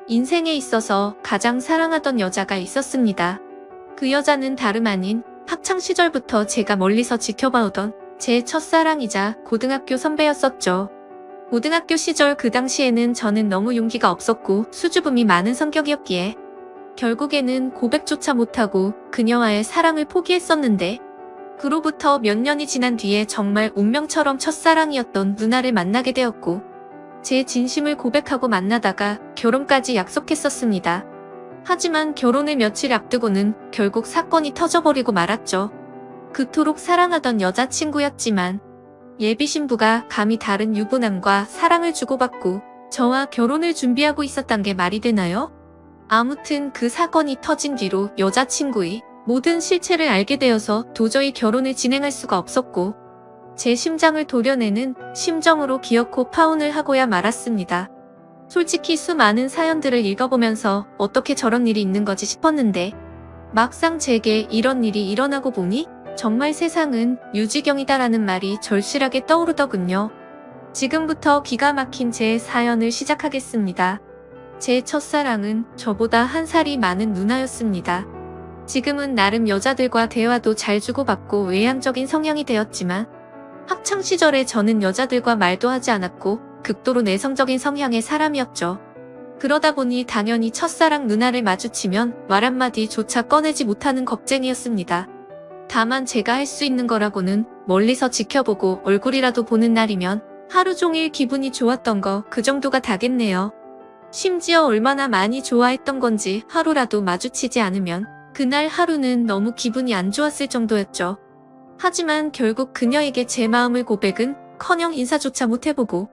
인생에 있어서 가장 사랑하던 여자가 있었습니다. 그 여자는 다름 아닌 학창시절부터 제가 멀리서 지켜봐오던 제 첫사랑이자 고등학교 선배였었죠. 고등학교 시절 그 당시에는 저는 너무 용기가 없었고 수줍음이 많은 성격이었기에 결국에는 고백조차 못하고 그녀와의 사랑을 포기했었는데, 그로부터 몇 년이 지난 뒤에 정말 운명처럼 첫사랑이었던 누나를 만나게 되었고 제 진심을 고백하고 만나다가 결혼까지 약속했었습니다. 하지만 결혼을 며칠 앞두고는 결국 사건이 터져버리고 말았죠. 그토록 사랑하던 여자친구였지만 예비 신부가 감히 다른 유부남과 사랑을 주고받고 저와 결혼을 준비하고 있었단 게 말이 되나요? 아무튼 그 사건이 터진 뒤로 여자친구의 모든 실체를 알게 되어서 도저히 결혼을 진행할 수가 없었고 제 심장을 도려내는 심정으로 기어코 파혼을 하고야 말았습니다. 솔직히 수많은 사연들을 읽어보면서 어떻게 저런 일이 있는 거지 싶었는데 막상 제게 이런 일이 일어나고 보니 정말 세상은 유지경이다라는 말이 절실하게 떠오르더군요. 지금부터 기가 막힌 제 사연을 시작하겠습니다. 제 첫사랑은 저보다 한 살이 많은 누나였습니다. 지금은 나름 여자들과 대화도 잘 주고받고 외향적인 성향이 되었지만 학창시절에 저는 여자들과 말도 하지 않았고 극도로 내성적인 성향의 사람이었죠. 그러다 보니 당연히 첫사랑 누나를 마주치면 말 한마디조차 꺼내지 못하는 겁쟁이였습니다. 다만 제가 할 수 있는 거라고는 멀리서 지켜보고 얼굴이라도 보는 날이면 하루 종일 기분이 좋았던 거 그 정도가 다겠네요. 심지어 얼마나 많이 좋아했던 건지 하루라도 마주치지 않으면 그날 하루는 너무 기분이 안 좋았을 정도였죠. 하지만 결국 그녀에게 제 마음을 고백은커녕 인사조차 못해보고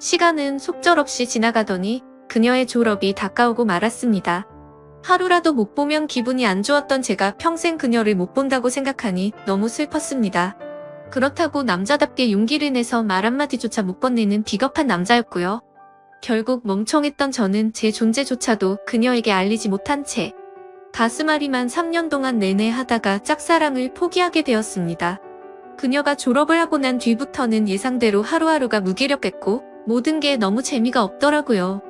시간은 속절없이 지나가더니 그녀의 졸업이 다가오고 말았습니다. 하루라도 못 보면 기분이 안 좋았던 제가 평생 그녀를 못 본다고 생각하니 너무 슬펐습니다. 그렇다고 남자답게 용기를 내서 말 한마디조차 못 건네는 비겁한 남자였고요. 결국 멍청했던 저는 제 존재조차도 그녀에게 알리지 못한 채 가슴앓이만 3년 동안 내내 하다가 짝사랑을 포기하게 되었습니다. 그녀가 졸업을 하고 난 뒤부터는 예상대로 하루하루가 무기력했고 모든 게 너무 재미가 없더라고요.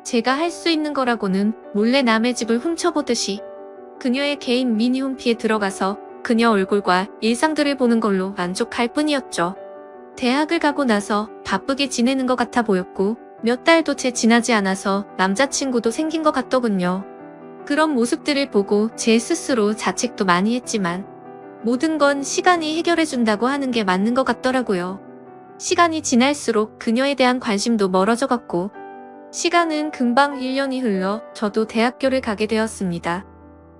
제가 할 수 있는 거라고는 몰래 남의 집을 훔쳐보듯이 그녀의 개인 미니홈피에 들어가서 그녀 얼굴과 일상들을 보는 걸로 만족할 뿐이었죠. 대학을 가고 나서 바쁘게 지내는 것 같아 보였고 몇 달도 채 지나지 않아서 남자친구도 생긴 것 같더군요. 그런 모습들을 보고 제 스스로 자책도 많이 했지만 모든 건 시간이 해결해준다고 하는 게 맞는 것 같더라고요. 시간이 지날수록 그녀에 대한 관심도 멀어져 갔고 시간은 금방 1년이 흘러 저도 대학교를 가게 되었습니다.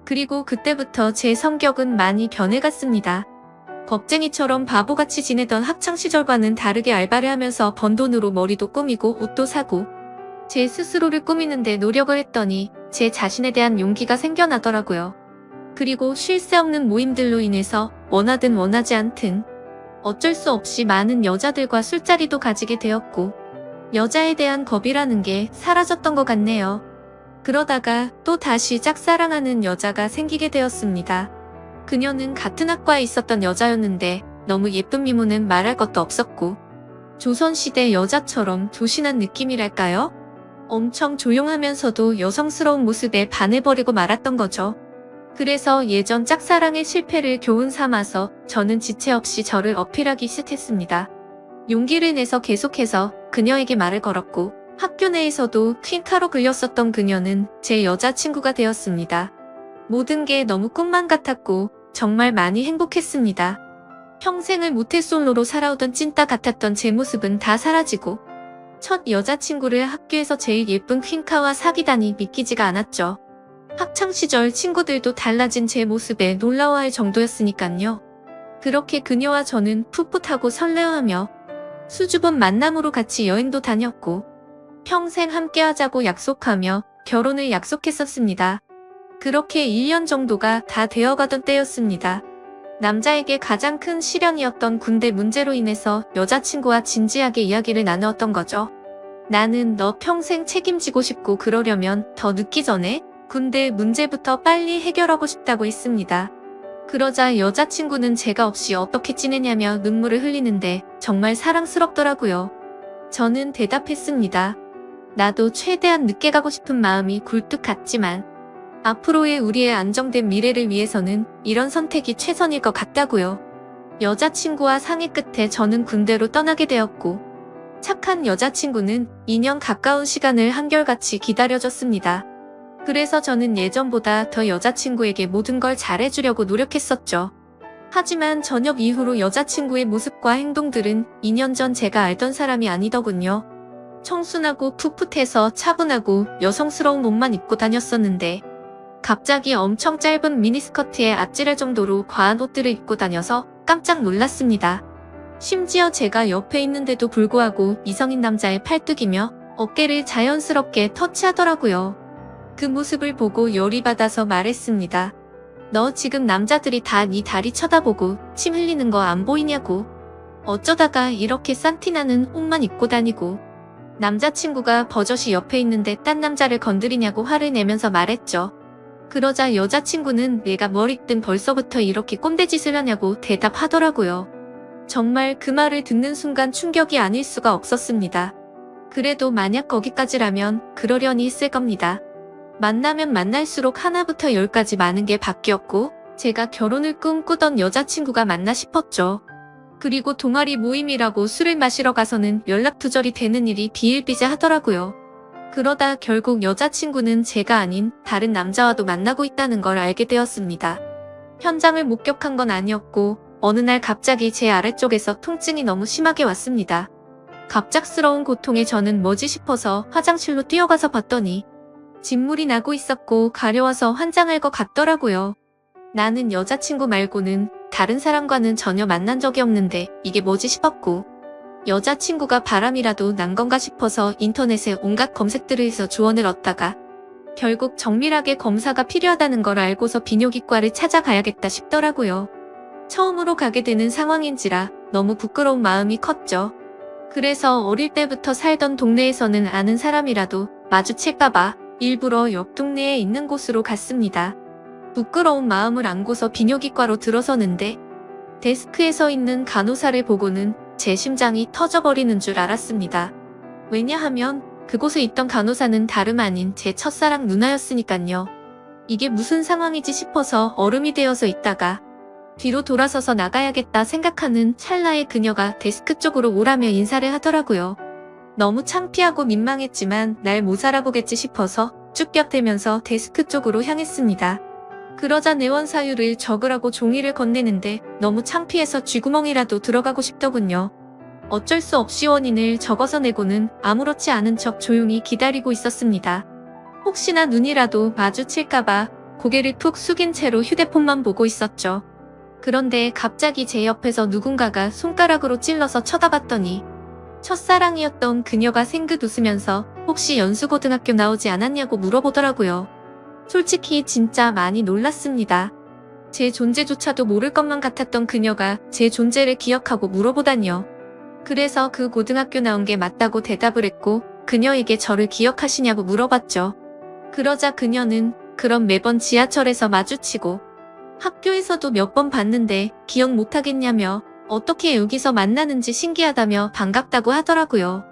그리고 그때부터 제 성격은 많이 변해갔습니다. 겁쟁이처럼 바보같이 지내던 학창시절과는 다르게 알바를 하면서 번 돈으로 머리도 꾸미고 옷도 사고 제 스스로를 꾸미는데 노력을 했더니 제 자신에 대한 용기가 생겨나더라고요. 그리고 쉴 새 없는 모임들로 인해서 원하든 원하지 않든 어쩔 수 없이 많은 여자들과 술자리도 가지게 되었고 여자에 대한 겁이라는 게 사라졌던 것 같네요. 그러다가 또 다시 짝사랑하는 여자가 생기게 되었습니다. 그녀는 같은 학과에 있었던 여자였는데 너무 예쁜 미모는 말할 것도 없었고 조선시대 여자처럼 조신한 느낌이랄까요? 엄청 조용하면서도 여성스러운 모습에 반해버리고 말았던 거죠. 그래서 예전 짝사랑의 실패를 교훈 삼아서 저는 지체 없이 저를 어필하기 시작했습니다. 용기를 내서 계속해서 그녀에게 말을 걸었고 학교 내에서도 퀸카로 불렸었던 그녀는 제 여자친구가 되었습니다. 모든 게 너무 꿈만 같았고 정말 많이 행복했습니다. 평생을 모태솔로로 살아오던 찐따 같았던 제 모습은 다 사라지고 첫 여자친구를 학교에서 제일 예쁜 퀸카와 사귀다니 믿기지가 않았죠. 학창시절 친구들도 달라진 제 모습에 놀라워할 정도였으니깐요. 그렇게 그녀와 저는 풋풋하고 설레어하며 수줍은 만남으로 같이 여행도 다녔고 평생 함께하자고 약속하며 결혼을 약속했었습니다. 그렇게 1년 정도가 다 되어가던 때였습니다. 남자에게 가장 큰 시련이었던 군대 문제로 인해서 여자친구와 진지하게 이야기를 나누었던 거죠. 나는 너 평생 책임지고 싶고 그러려면 더 늦기 전에 군대 문제부터 빨리 해결하고 싶다고 했습니다. 그러자 여자친구는 제가 없이 어떻게 지내냐며 눈물을 흘리는데 정말 사랑스럽더라고요. 저는 대답했습니다. 나도 최대한 늦게 가고 싶은 마음이 굴뚝 같지만 앞으로의 우리의 안정된 미래를 위해서는 이런 선택이 최선일 것 같다고요. 여자친구와 상의 끝에 저는 군대로 떠나게 되었고 착한 여자친구는 2년 가까운 시간을 한결같이 기다려줬습니다. 그래서 저는 예전보다 더 여자친구에게 모든 걸 잘해주려고 노력했었죠. 하지만 저녁 이후로 여자친구의 모습과 행동들은 2년 전 제가 알던 사람이 아니더군요. 청순하고 풋풋해서 차분하고 여성스러운 옷만 입고 다녔었는데 갑자기 엄청 짧은 미니스커트에 아찔할 정도로 과한 옷들을 입고 다녀서 깜짝 놀랐습니다. 심지어 제가 옆에 있는데도 불구하고 이성인 남자의 팔뚝이며 어깨를 자연스럽게 터치하더라고요. 그 모습을 보고 열이 받아서 말했습니다. 너 지금 남자들이 다 네 다리 쳐다보고 침 흘리는 거 안 보이냐고. 어쩌다가 이렇게 산티나는 옷만 입고 다니고. 남자친구가 버젓이 옆에 있는데 딴 남자를 건드리냐고 화를 내면서 말했죠. 그러자 여자친구는 내가 뭘 입든 벌써부터 이렇게 꼰대짓을 하냐고 대답하더라고요. 정말 그 말을 듣는 순간 충격이 아닐 수가 없었습니다. 그래도 만약 거기까지라면 그러려니 했을 겁니다. 만나면 만날수록 하나부터 열까지 많은 게 바뀌었고 제가 결혼을 꿈꾸던 여자친구가 맞나 싶었죠. 그리고 동아리 모임이라고 술을 마시러 가서는 연락두절이 되는 일이 비일비재하더라고요. 그러다 결국 여자친구는 제가 아닌 다른 남자와도 만나고 있다는 걸 알게 되었습니다. 현장을 목격한 건 아니었고 어느 날 갑자기 제 아래쪽에서 통증이 너무 심하게 왔습니다. 갑작스러운 고통에 저는 뭐지 싶어서 화장실로 뛰어가서 봤더니 진물이 나고 있었고 가려워서 환장할 것 같더라고요. 나는 여자친구 말고는 다른 사람과는 전혀 만난 적이 없는데 이게 뭐지 싶었고 여자친구가 바람이라도 난 건가 싶어서 인터넷에 온갖 검색들을 해서 조언을 얻다가 결국 정밀하게 검사가 필요하다는 걸 알고서 비뇨기과를 찾아가야겠다 싶더라고요. 처음으로 가게 되는 상황인지라 너무 부끄러운 마음이 컸죠. 그래서 어릴 때부터 살던 동네에서는 아는 사람이라도 마주칠까봐 일부러 옆 동네에 있는 곳으로 갔습니다. 부끄러운 마음을 안고서 비뇨기과로 들어서는데 데스크에 서 있는 간호사를 보고는 제 심장이 터져버리는 줄 알았습니다. 왜냐하면 그곳에 있던 간호사는 다름 아닌 제 첫사랑 누나였으니깐요. 이게 무슨 상황이지 싶어서 얼음이 되어서 있다가 뒤로 돌아서서 나가야겠다 생각하는 찰나에 그녀가 데스크 쪽으로 오라며 인사를 하더라고요. 너무 창피하고 민망했지만 날 못 알아보겠지 싶어서 쭈뼛대면서 데스크 쪽으로 향했습니다. 그러자 내원 사유를 적으라고 종이를 건네는데 너무 창피해서 쥐구멍이라도 들어가고 싶더군요. 어쩔 수 없이 원인을 적어서 내고는 아무렇지 않은 척 조용히 기다리고 있었습니다. 혹시나 눈이라도 마주칠까봐 고개를 푹 숙인 채로 휴대폰만 보고 있었죠. 그런데 갑자기 제 옆에서 누군가가 손가락으로 찔러서 쳐다봤더니 첫사랑이었던 그녀가 생긋 웃으면서 혹시 연수고등학교 나오지 않았냐고 물어보더라고요. 솔직히 진짜 많이 놀랐습니다. 제 존재조차도 모를 것만 같았던 그녀가 제 존재를 기억하고 물어보다니요. 그래서 그 고등학교 나온 게 맞다고 대답을 했고 그녀에게 저를 기억하시냐고 물어봤죠. 그러자 그녀는 그럼 매번 지하철에서 마주치고 학교에서도 몇 번 봤는데 기억 못하겠냐며 어떻게 여기서 만나는지 신기하다며 반갑다고 하더라고요.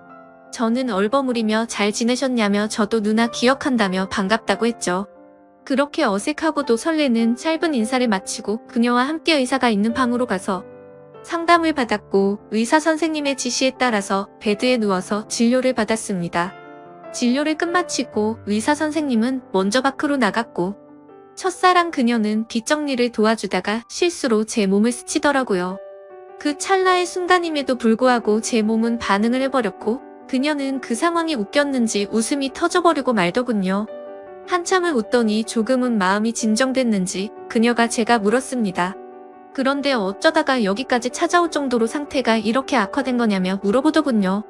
저는 얼버무리며 잘 지내셨냐며 저도 누나 기억한다며 반갑다고 했죠. 그렇게 어색하고도 설레는 짧은 인사를 마치고 그녀와 함께 의사가 있는 방으로 가서 상담을 받았고 의사 선생님의 지시에 따라서 베드에 누워서 진료를 받았습니다. 진료를 끝마치고 의사 선생님은 먼저 밖으로 나갔고 첫사랑 그녀는 뒷정리를 도와주다가 실수로 제 몸을 스치더라고요. 그 찰나의 순간임에도 불구하고 제 몸은 반응을 해버렸고 그녀는 그 상황이 웃겼는지 웃음이 터져버리고 말더군요. 한참을 웃더니 조금은 마음이 진정됐는지 그녀가 제가 물었습니다. 그런데 어쩌다가 여기까지 찾아올 정도로 상태가 이렇게 악화된 거냐며 물어보더군요.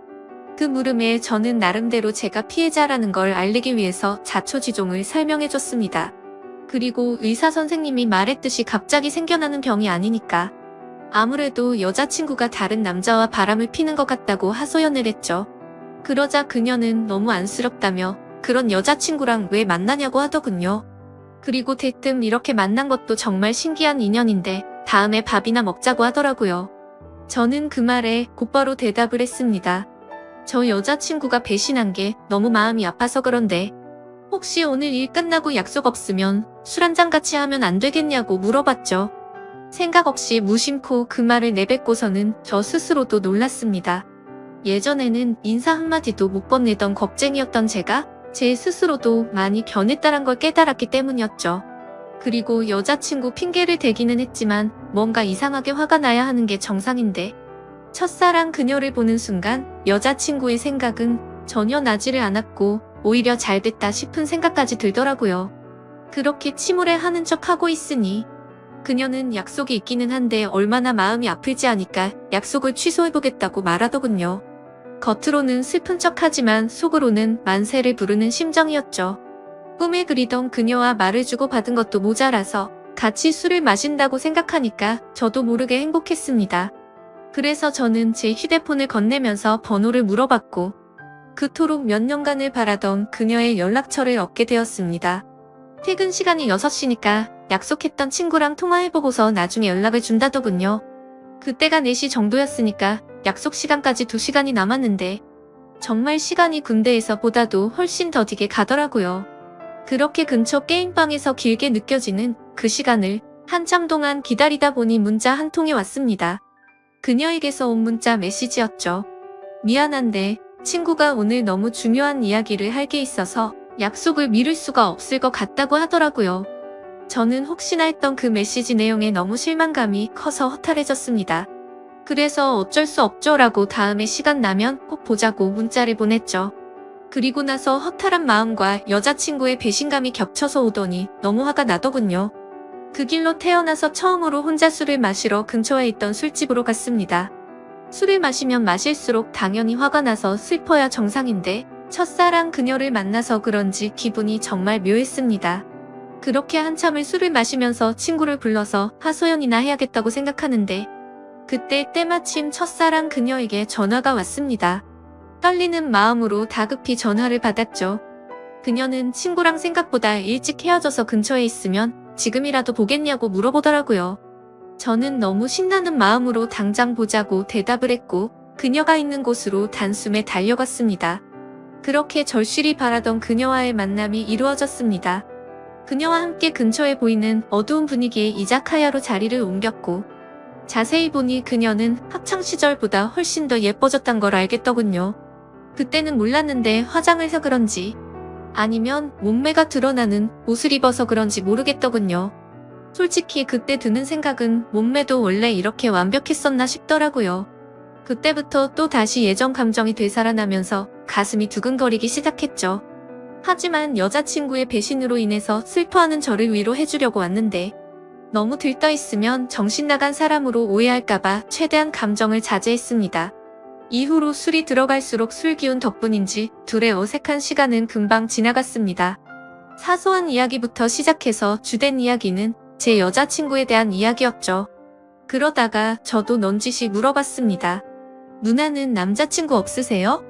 그 물음에 저는 나름대로 제가 피해자라는 걸 알리기 위해서 자초지종을 설명해줬습니다. 그리고 의사 선생님이 말했듯이 갑자기 생겨나는 병이 아니니까 아무래도 여자친구가 다른 남자와 바람을 피는 것 같다고 하소연을 했죠. 그러자 그녀는 너무 안쓰럽다며 그런 여자친구랑 왜 만나냐고 하더군요. 그리고 대뜸 이렇게 만난 것도 정말 신기한 인연인데 다음에 밥이나 먹자고 하더라고요. 저는 그 말에 곧바로 대답을 했습니다. 저 여자친구가 배신한 게 너무 마음이 아파서 그런데 혹시 오늘 일 끝나고 약속 없으면 술 한잔 같이 하면 안 되겠냐고 물어봤죠. 생각 없이 무심코 그 말을 내뱉고서는 저 스스로도 놀랐습니다. 예전에는 인사 한마디도 못 건네던 겁쟁이였던 제가 제 스스로도 많이 변했다는 걸 깨달았기 때문이었죠. 그리고 여자친구 핑계를 대기는 했지만 뭔가 이상하게 화가 나야 하는 게 정상인데 첫사랑 그녀를 보는 순간 여자친구의 생각은 전혀 나지를 않았고 오히려 잘됐다 싶은 생각까지 들더라고요. 그렇게 침울해하는 척하고 있으니 그녀는 약속이 있기는 한데 얼마나 마음이 아플지 아니까 약속을 취소해보겠다고 말하더군요. 겉으로는 슬픈 척하지만 속으로는 만세를 부르는 심정이었죠. 꿈에 그리던 그녀와 말을 주고받은 것도 모자라서 같이 술을 마신다고 생각하니까 저도 모르게 행복했습니다. 그래서 저는 제 휴대폰을 건네면서 번호를 물어봤고 그토록 몇 년간을 바라던 그녀의 연락처를 얻게 되었습니다. 퇴근 시간이 6시니까 약속했던 친구랑 통화해보고서 나중에 연락을 준다더군요. 그때가 4시 정도였으니까 약속 시간까지 2시간이 남았는데 정말 시간이 군대에서 보다도 훨씬 더디게 가더라고요. 그렇게 근처 게임방에서 길게 느껴지는 그 시간을 한참 동안 기다리다 보니 문자 한 통이 왔습니다. 그녀에게서 온 문자 메시지였죠. 미안한데 친구가 오늘 너무 중요한 이야기를 할 게 있어서 약속을 미룰 수가 없을 것 같다고 하더라고요. 저는 혹시나 했던 그 메시지 내용에 너무 실망감이 커서 허탈해졌습니다. 그래서 어쩔 수 없죠라고 다음에 시간 나면 꼭 보자고 문자를 보냈죠. 그리고 나서 허탈한 마음과 여자친구의 배신감이 겹쳐서 오더니 너무 화가 나더군요. 그 길로 태어나서 처음으로 혼자 술을 마시러 근처에 있던 술집으로 갔습니다. 술을 마시면 마실수록 당연히 화가 나서 슬퍼야 정상인데 첫사랑 그녀를 만나서 그런지 기분이 정말 묘했습니다. 그렇게 한참을 술을 마시면서 친구를 불러서 하소연이나 해야겠다고 생각하는데 그때 때마침 첫사랑 그녀에게 전화가 왔습니다. 떨리는 마음으로 다급히 전화를 받았죠. 그녀는 친구랑 생각보다 일찍 헤어져서 근처에 있으면 지금이라도 보겠냐고 물어보더라고요. 저는 너무 신나는 마음으로 당장 보자고 대답을 했고 그녀가 있는 곳으로 단숨에 달려갔습니다. 그렇게 절실히 바라던 그녀와의 만남이 이루어졌습니다. 그녀와 함께 근처에 보이는 어두운 분위기의 이자카야로 자리를 옮겼고 자세히 보니 그녀는 학창시절보다 훨씬 더 예뻐졌단 걸 알겠더군요. 그때는 몰랐는데 화장을 해서 그런지 아니면 몸매가 드러나는 옷을 입어서 그런지 모르겠더군요. 솔직히 그때 드는 생각은 몸매도 원래 이렇게 완벽했었나 싶더라고요. 그때부터 또 다시 예전 감정이 되살아나면서 가슴이 두근거리기 시작했죠. 하지만 여자친구의 배신으로 인해서 슬퍼하는 저를 위로해주려고 왔는데 너무 들떠있으면 정신나간 사람으로 오해할까봐 최대한 감정을 자제했습니다. 이후로 술이 들어갈수록 술 기운 덕분인지 둘의 어색한 시간은 금방 지나갔습니다. 사소한 이야기부터 시작해서 주된 이야기는 제 여자친구에 대한 이야기였죠. 그러다가 저도 넌지시 물어봤습니다. 누나는 남자친구 없으세요?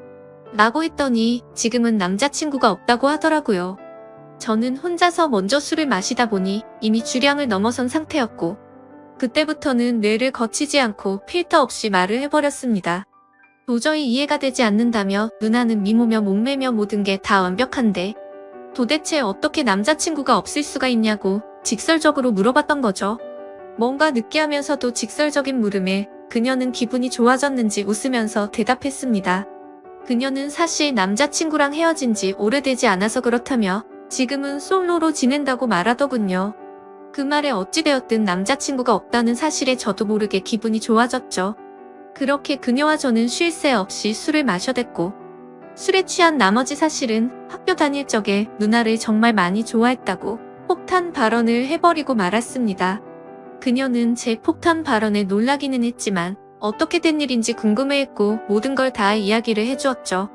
라고 했더니 지금은 남자친구가 없다고 하더라고요. 저는 혼자서 먼저 술을 마시다 보니 이미 주량을 넘어선 상태였고 그때부터는 뇌를 거치지 않고 필터 없이 말을 해버렸습니다. 도저히 이해가 되지 않는다며 누나는 미모며 몸매며 모든 게 다 완벽한데 도대체 어떻게 남자친구가 없을 수가 있냐고 직설적으로 물어봤던 거죠. 뭔가 느끼하면서도 직설적인 물음에 그녀는 기분이 좋아졌는지 웃으면서 대답했습니다. 그녀는 사실 남자친구랑 헤어진 지 오래되지 않아서 그렇다며 지금은 솔로로 지낸다고 말하더군요. 그 말에 어찌되었든 남자친구가 없다는 사실에 저도 모르게 기분이 좋아졌죠. 그렇게 그녀와 저는 쉴 새 없이 술을 마셔댔고 술에 취한 나머지 사실은 학교 다닐 적에 누나를 정말 많이 좋아했다고 폭탄 발언을 해버리고 말았습니다. 그녀는 제 폭탄 발언에 놀라기는 했지만 어떻게 된 일인지 궁금해했고 모든 걸 다 이야기를 해주었죠.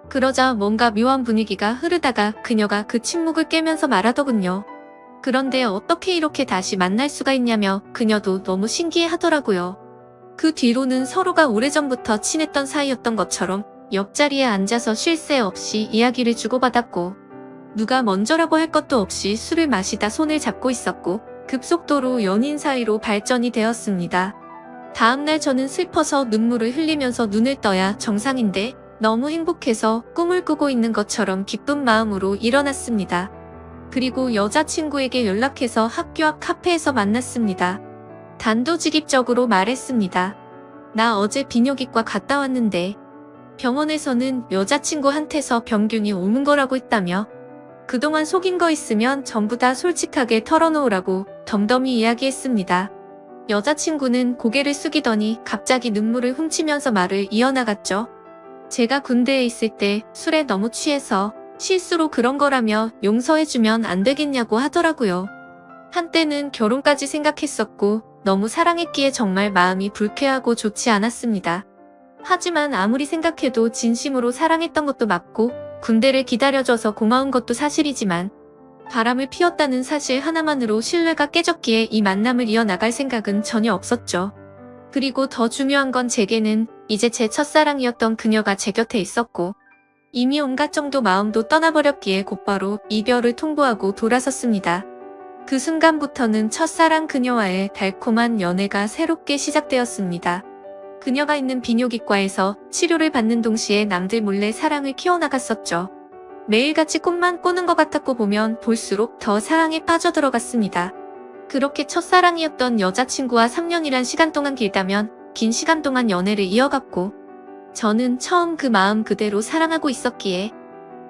그러자 뭔가 묘한 분위기가 흐르다가 그녀가 그 침묵을 깨면서 말하더군요. 그런데 어떻게 이렇게 다시 만날 수가 있냐며 그녀도 너무 신기해하더라고요. 그 뒤로는 서로가 오래전부터 친했던 사이였던 것처럼 옆자리에 앉아서 쉴 새 없이 이야기를 주고받았고 누가 먼저라고 할 것도 없이 술을 마시다 손을 잡고 있었고 급속도로 연인 사이로 발전이 되었습니다. 다음날 저는 슬퍼서 눈물을 흘리면서 눈을 떠야 정상인데 너무 행복해서 꿈을 꾸고 있는 것처럼 기쁜 마음으로 일어났습니다. 그리고 여자친구에게 연락해서 학교 앞 카페에서 만났습니다. 단도직입적으로 말했습니다. 나 어제 비뇨기과 갔다 왔는데 병원에서는 여자친구한테서 병균이 오는 거라고 했다며 그동안 속인 거 있으면 전부 다 솔직하게 털어놓으라고 덤덤히 이야기했습니다. 여자친구는 고개를 숙이더니 갑자기 눈물을 훔치면서 말을 이어나갔죠. 제가 군대에 있을 때 술에 너무 취해서 실수로 그런 거라며 용서해주면 안 되겠냐고 하더라고요. 한때는 결혼까지 생각했었고 너무 사랑했기에 정말 마음이 불쾌하고 좋지 않았습니다. 하지만 아무리 생각해도 진심으로 사랑했던 것도 맞고 군대를 기다려줘서 고마운 것도 사실이지만 바람을 피웠다는 사실 하나만으로 신뢰가 깨졌기에 이 만남을 이어나갈 생각은 전혀 없었죠. 그리고 더 중요한 건 제게는 이제 제 첫사랑이었던 그녀가 제 곁에 있었고 이미 온갖 정도 마음도 떠나버렸기에 곧바로 이별을 통보하고 돌아섰습니다. 그 순간부터는 첫사랑 그녀와의 달콤한 연애가 새롭게 시작되었습니다. 그녀가 있는 비뇨기과에서 치료를 받는 동시에 남들 몰래 사랑을 키워나갔었죠. 매일같이 꿈만 꾸는 것 같았고 보면 볼수록 더 사랑에 빠져들어갔습니다. 그렇게 첫사랑이었던 여자친구와 3년이란 시간 동안 길다면 긴 시간 동안 연애를 이어갔고 저는 처음 그 마음 그대로 사랑하고 있었기에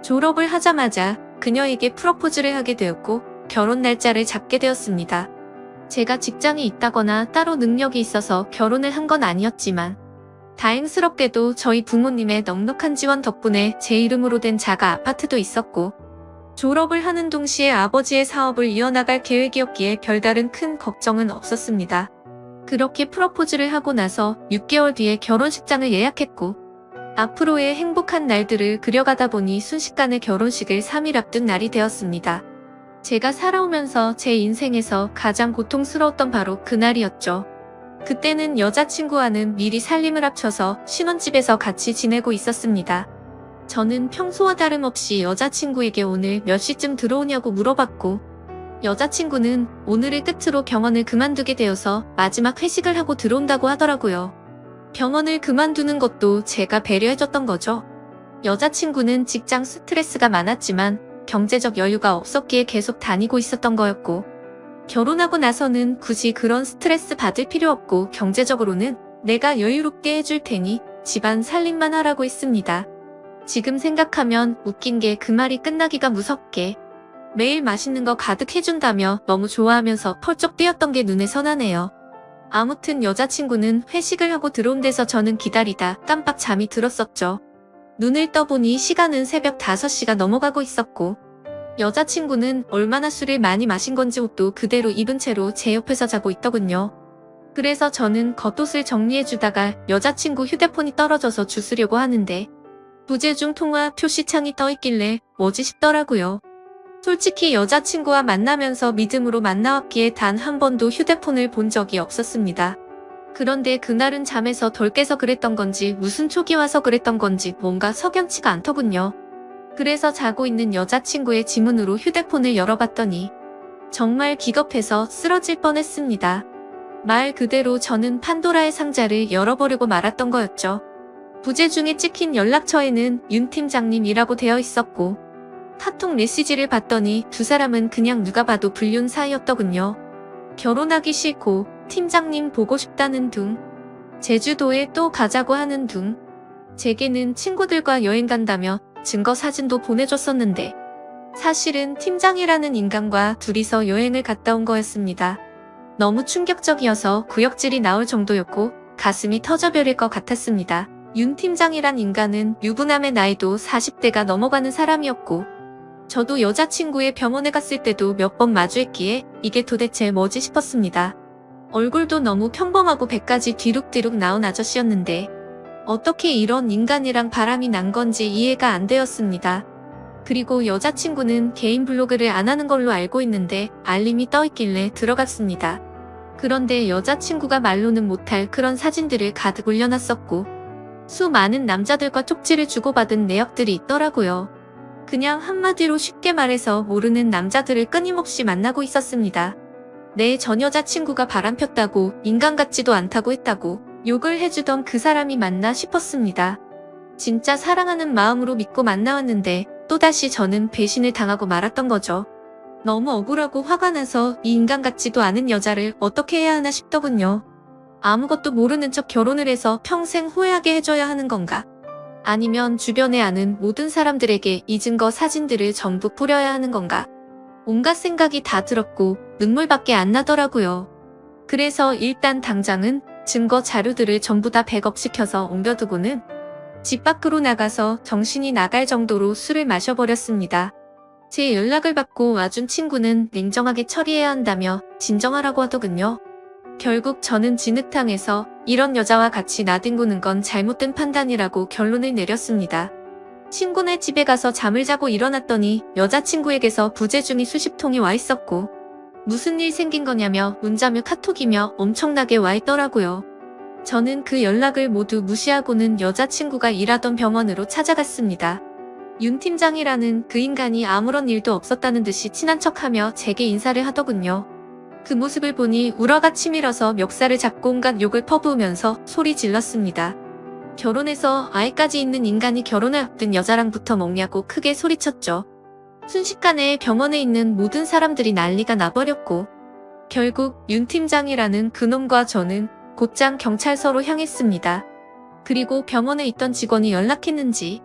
졸업을 하자마자 그녀에게 프로포즈를 하게 되었고 결혼 날짜를 잡게 되었습니다. 제가 직장이 있다거나 따로 능력이 있어서 결혼을 한 건 아니었지만 다행스럽게도 저희 부모님의 넉넉한 지원 덕분에 제 이름으로 된 자가 아파트도 있었고 졸업을 하는 동시에 아버지의 사업을 이어나갈 계획이었기에 별다른 큰 걱정은 없었습니다. 그렇게 프로포즈를 하고 나서 6개월 뒤에 결혼식장을 예약했고 앞으로의 행복한 날들을 그려가다 보니 순식간에 결혼식을 3일 앞둔 날이 되었습니다. 제가 살아오면서 제 인생에서 가장 고통스러웠던 바로 그날이었죠. 그때는 여자친구와는 미리 살림을 합쳐서 신혼집에서 같이 지내고 있었습니다. 저는 평소와 다름없이 여자친구에게 오늘 몇 시쯤 들어오냐고 물어봤고 여자친구는 오늘을 끝으로 병원을 그만두게 되어서 마지막 회식을 하고 들어온다고 하더라고요. 병원을 그만두는 것도 제가 배려해줬던 거죠. 여자친구는 직장 스트레스가 많았지만 경제적 여유가 없었기에 계속 다니고 있었던 거였고 결혼하고 나서는 굳이 그런 스트레스 받을 필요 없고 경제적으로는 내가 여유롭게 해줄 테니 집안 살림만 하라고 했습니다. 지금 생각하면 웃긴 게 그 말이 끝나기가 무섭게 매일 맛있는 거 가득 해준다며 너무 좋아하면서 펄쩍 뛰었던 게 눈에 선하네요. 아무튼 여자친구는 회식을 하고 들어온 데서 저는 기다리다 깜빡 잠이 들었었죠. 눈을 떠보니 시간은 새벽 5시가 넘어가고 있었고 여자친구는 얼마나 술을 많이 마신 건지 옷도 그대로 입은 채로 제 옆에서 자고 있더군요. 그래서 저는 겉옷을 정리해주다가 여자친구 휴대폰이 떨어져서 주우려고 하는데 부재중 통화 표시창이 떠있길래 뭐지 싶더라고요. 솔직히 여자친구와 만나면서 믿음으로 만나왔기에 단 한 번도 휴대폰을 본 적이 없었습니다. 그런데 그날은 잠에서 덜 깨서 그랬던 건지 무슨 촉이 와서 그랬던 건지 뭔가 석연치가 않더군요. 그래서 자고 있는 여자친구의 지문으로 휴대폰을 열어봤더니 정말 기겁해서 쓰러질 뻔했습니다. 말 그대로 저는 판도라의 상자를 열어보려고 말았던 거였죠. 부재중에 찍힌 연락처에는 윤 팀장님이라고 되어 있었고 카톡 메시지를 봤더니 두 사람은 그냥 누가 봐도 불륜 사이였더군요. 결혼하기 싫고 팀장님 보고 싶다는 둥, 제주도에 또 가자고 하는 둥, 제게는 친구들과 여행 간다며 증거 사진도 보내줬었는데 사실은 팀장이라는 인간과 둘이서 여행을 갔다 온 거였습니다. 너무 충격적이어서 구역질이 나올 정도였고 가슴이 터져버릴 것 같았습니다. 윤 팀장이란 인간은 유부남의 나이도 40대가 넘어가는 사람이었고 저도 여자친구의 병원에 갔을 때도 몇 번 마주했기에 이게 도대체 뭐지 싶었습니다. 얼굴도 너무 평범하고 배까지 뒤룩뒤룩 나온 아저씨였는데 어떻게 이런 인간이랑 바람이 난 건지 이해가 안 되었습니다. 그리고 여자친구는 개인 블로그를 안 하는 걸로 알고 있는데 알림이 떠있길래 들어갔습니다. 그런데 여자친구가 말로는 못할 그런 사진들을 가득 올려놨었고 수많은 남자들과 쪽지를 주고받은 내역들이 있더라고요. 그냥 한마디로 쉽게 말해서 모르는 남자들을 끊임없이 만나고 있었습니다. 내 전 여자친구가 바람폈다고 인간 같지도 않다고 했다고 욕을 해주던 그 사람이 맞나 싶었습니다. 진짜 사랑하는 마음으로 믿고 만나왔는데 또다시 저는 배신을 당하고 말았던 거죠. 너무 억울하고 화가 나서 이 인간 같지도 않은 여자를 어떻게 해야 하나 싶더군요. 아무것도 모르는 척 결혼을 해서 평생 후회하게 해줘야 하는 건가? 아니면 주변에 아는 모든 사람들에게 이 증거 사진들을 전부 뿌려야 하는 건가? 온갖 생각이 다 들었고 눈물밖에 안 나더라고요. 그래서 일단 당장은 증거 자료들을 전부 다 백업시켜서 옮겨두고는 집 밖으로 나가서 정신이 나갈 정도로 술을 마셔버렸습니다. 제 연락을 받고 와준 친구는 냉정하게 처리해야 한다며 진정하라고 하더군요. 결국 저는 진흙탕에서 이런 여자와 같이 나뒹구는 건 잘못된 판단이라고 결론을 내렸습니다. 친구네 집에 가서 잠을 자고 일어났더니 여자친구에게서 부재중이 수십 통이 와 있었고 무슨 일 생긴 거냐며 문자며 카톡이며 엄청나게 와 있더라고요. 저는 그 연락을 모두 무시하고는 여자친구가 일하던 병원으로 찾아갔습니다. 윤 팀장이라는 그 인간이 아무런 일도 없었다는 듯이 친한 척하며 제게 인사를 하더군요. 그 모습을 보니 우라가 치밀어서 멱살을 잡고 온갖 욕을 퍼부으면서 소리 질렀습니다. 결혼해서 아이까지 있는 인간이 결혼을 앞둔 여자랑부터 먹냐고 크게 소리쳤죠. 순식간에 병원에 있는 모든 사람들이 난리가 나버렸고 결국 윤 팀장이라는 그놈과 저는 곧장 경찰서로 향했습니다. 그리고 병원에 있던 직원이 연락했는지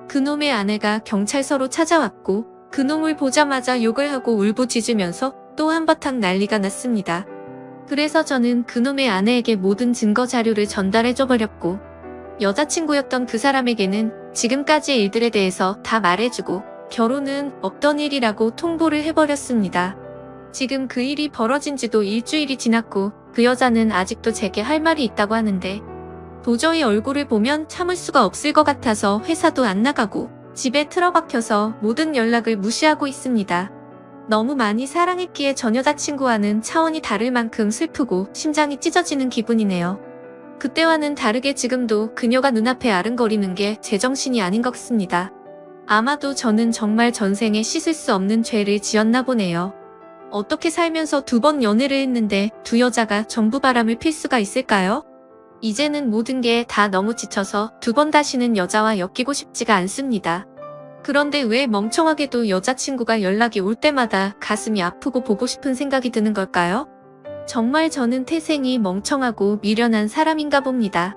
그놈의 아내가 경찰서로 찾아왔고 그놈을 보자마자 욕을 하고 울부짖으면서 또 한바탕 난리가 났습니다. 그래서 저는 그놈의 아내에게 모든 증거 자료를 전달해줘버렸고 여자친구였던 그 사람에게는 지금까지의 일들에 대해서 다 말해주고 결혼은 없던 일이라고 통보를 해버렸습니다. 지금 그 일이 벌어진 지도 일주일이 지났고 그 여자는 아직도 제게 할 말이 있다고 하는데 도저히 얼굴을 보면 참을 수가 없을 것 같아서 회사도 안 나가고 집에 틀어박혀서 모든 연락을 무시하고 있습니다. 너무 많이 사랑했기에 전 여자친구와는 차원이 다를 만큼 슬프고 심장이 찢어지는 기분이네요. 그때와는 다르게 지금도 그녀가 눈앞에 아른거리는 게 제정신이 아닌 것 같습니다. 아마도 저는 정말 전생에 씻을 수 없는 죄를 지었나 보네요. 어떻게 살면서 2번 연애를 했는데 두 여자가 전부 바람을 필 수가 있을까요? 이제는 모든 게 다 너무 지쳐서 2번 다시는 여자와 엮이고 싶지가 않습니다. 그런데 왜 멍청하게도 여자친구가 연락이 올 때마다 가슴이 아프고 보고 싶은 생각이 드는 걸까요? 정말 저는 태생이 멍청하고 미련한 사람인가 봅니다.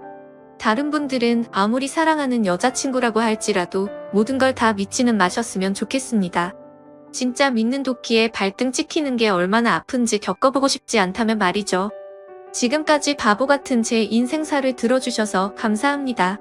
다른 분들은 아무리 사랑하는 여자친구라고 할지라도 모든 걸 다 믿지는 마셨으면 좋겠습니다. 진짜 믿는 도끼에 발등 찍히는 게 얼마나 아픈지 겪어보고 싶지 않다면 말이죠. 지금까지 바보 같은 제 인생사를 들어주셔서 감사합니다.